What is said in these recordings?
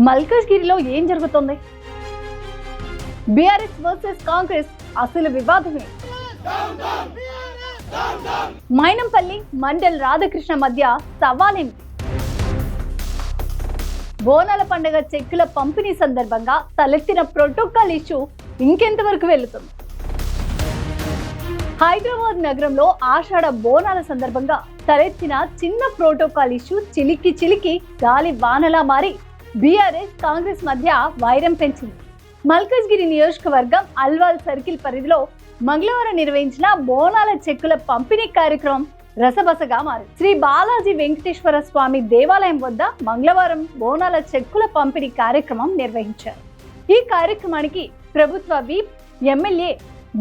మల్కాజ్గిరిలో ఏం జరుగుతుంది? బీఆర్ఎస్ వర్సెస్ కాంగ్రెస్ అసలు వివాదమే. మైనంపల్లి మండల్ రాధాకృష్ణ మధ్య సవాలేంటి? బోనాల పండుగ చెక్కుల పంపిణీ సందర్భంగా తలెత్తిన ప్రోటోకాల్ ఇష్యూ ఇంకెంతవరకు వెళుతుంది? హైదరాబాద్ నగరంలో ఆషాఢ బోనాల సందర్భంగా తలెత్తిన చిన్న ప్రోటోకాల్ ఇష్యూ చిలికి గాలి వానలా మారి బీఆర్ఎస్ కాంగ్రెస్ మధ్య వైరం పెంచింది. మల్కాజ్గిరి నియోజకవర్గం అల్వాల్ సర్కిల్ పరిధిలో మంగళవారం నిర్వహించిన బోనాల చెక్కుల పంపిణీ కార్యక్రమం రసబసగా మారింది. శ్రీ బాలాజీ వెంకటేశ్వర స్వామి దేవాలయం వద్ద మంగళవారం బోనాల చెక్కుల పంపిణీ కార్యక్రమం నిర్వహించారు. ఈ కార్యక్రమానికి ప్రభుత్వ విప్ ఎమ్మెల్యే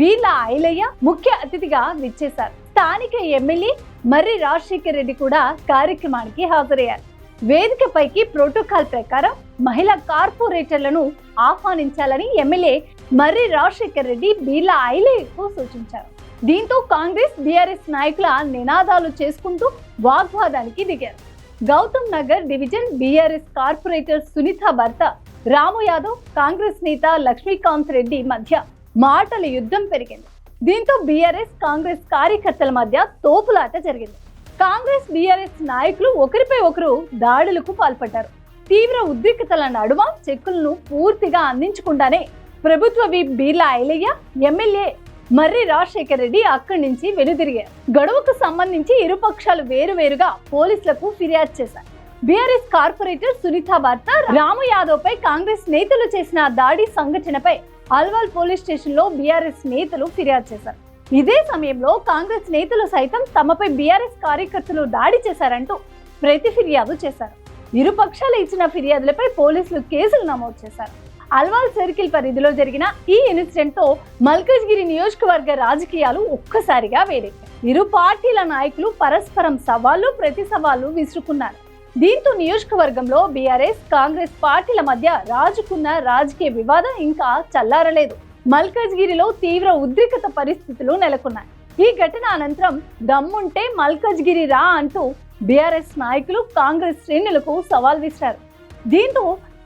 బీర్లా ఐలయ్య ముఖ్య అతిథిగా విచ్చేశారు. స్థానిక ఎమ్మెల్యే మర్రి రాజశేఖర్ రెడ్డి కూడా కార్యక్రమానికి హాజరయ్యారు. వేదికపైకి ప్రోటోకాల్ ప్రకారం మహిళా కార్పొరేటర్లను ఆహ్వానించాలని ఎమ్మెల్యే మర్రి రాజశేఖర్ రెడ్డి బీర్లా ఐలయ్యకు సూచించారు. దీంతో కాంగ్రెస్ బీఆర్ఎస్ నాయకుల నినాదాలు చేసుకుంటూ వాగ్వాదానికి దిగారు. గౌతమ్ నగర్ డివిజన్ బీఆర్ఎస్ కార్పొరేటర్ సునీత భర్త రాము యాదవ్, కాంగ్రెస్ నేత లక్ష్మీకాంత్ రెడ్డి మధ్య మాటల యుద్ధం పెరిగింది. దీంతో బీఆర్ఎస్ కాంగ్రెస్ కార్యకర్తల మధ్య తోపులాట జరిగింది. కాంగ్రెస్ బీఆర్ఎస్ నాయకులు ఒకరిపై ఒకరు దాడులకు పాల్పడ్డారు. తీవ్ర ఉద్రిక్తతల నడుమ చెక్కులను పూర్తిగా అందించకుండానే ప్రభుత్వ విప్ బీర్లా ఐలయ్య, ఎమ్మెల్యే మర్రి రాజశేఖర్ రెడ్డి అక్కడి నుంచి వెనుదిరిగారు. గడువుకు సంబంధించి ఇరుపక్షాలు వేరువేరుగా పోలీసులకు ఫిర్యాదు చేశారు. బీఆర్ఎస్ కార్పొరేటర్ సునీత భర్త రాము యాదవ్ పై కాంగ్రెస్ నేతలు చేసిన దాడి సంఘటనపై అల్వాల్ పోలీస్ స్టేషన్ లో బీఆర్ఎస్ నేతలు ఫిర్యాదు చేశారు. ఇదే సమయంలో కాంగ్రెస్ నేతలు సైతం తమపై బీఆర్ఎస్ కార్యకర్తలు దాడి చేశారంటూ ప్రతి ఫిర్యాదు చేశారు. ఇరు పక్షాలు ఇచ్చిన ఫిర్యాదులపై పోలీసులు కేసులు నమోదు చేశారు. అల్వాల్ సర్కిల్ పరిధిలో జరిగిన ఈ ఇన్సిడెంట్ తో మల్కాజ్గిరి నియోజకవర్గ రాజకీయాలు ఒక్కసారిగా వేడెక్కాయి. ఇరు పార్టీల నాయకులు పరస్పరం సవాళ్లు ప్రతి సవాళ్లు విసురుకున్నారు. దీంతో నియోజకవర్గంలో బీఆర్ఎస్ కాంగ్రెస్ పార్టీల మధ్య రాజుకున్న రాజకీయ వివాదం ఇంకా చల్లారలేదు. మల్కాజ్గిరిలో తీవ్ర ఉద్రిక్తత పరిస్థితులు నెలకొన్నాయి. ఈ ఘటన అనంతరం దమ్ముంటే మల్కాజ్గిరి రా అంటూ బీఆర్ఎస్ నాయకులు కాంగ్రెస్ శ్రేణులకు సవాల్ విసిరారు. దీంతో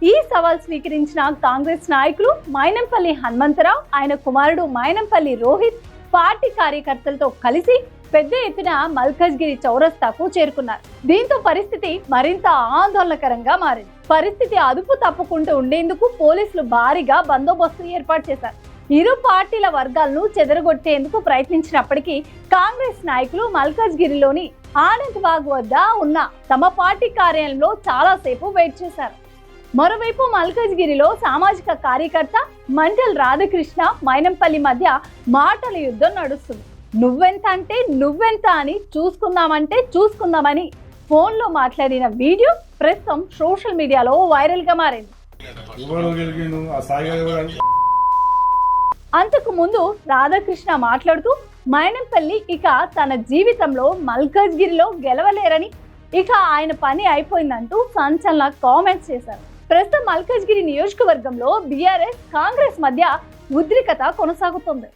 ఈ సవాల్ స్వీకరించిన కాంగ్రెస్ నాయకులు మైనంపల్లి హనుమంతరావు, ఆయన కుమారుడు మైనంపల్లి రోహిత్ పార్టీ కార్యకర్తలతో కలిసి పెద్ద ఎత్తున మల్కాజ్గిరి చౌరస్తాకు చేరుకున్నారు. దీంతో పరిస్థితి మరింత ఆందోళనకరంగా మారింది. పరిస్థితి అదుపు తప్పుకుంటూ ఉండేందుకు పోలీసులు భారీగా బందోబస్తు ఏర్పాటు చేశారు. ఇరు పార్టీల వర్గాలను చెదరగొట్టేందుకు ప్రయత్నించినప్పటికీ కాంగ్రెస్ నాయకులు మల్కాజ్గిరిలోని ఆనంద్ బాగ్ వద్ద ఉన్న తమ పార్టీ కార్యాలయంలో చాలాసేపు వెయిట్ చేశారు. మరోవైపు మల్కాజ్గిరిలో సామాజిక కార్యకర్త మండల్ రాధాకృష్ణ, మైనంపల్లి మధ్య మాటల యుద్ధం నడుస్తుంది. నువ్వెంత అంటే నువ్వెంత అని చూసుకుందామని ఫోన్లో మాట్లాడిన వీడియో ప్రస్తుతం సోషల్ మీడియాలో వైరల్ గా మారింది. అంతకు ముందు రాధాకృష్ణ మాట్లాడుతూ మైనంపల్లి ఇక తన జీవితంలో మల్కాజ్గిరిలో గెలవలేరని, ఇక ఆయన పని అయిపోయిందంటూ సంచలన కామెంట్స్ చేశారు. ప్రస్తుతం మల్కాజ్గిరి నియోజకవర్గంలో బీఆర్ఎస్ కాంగ్రెస్ మధ్య ఉద్రిక్తత కొనసాగుతుంది.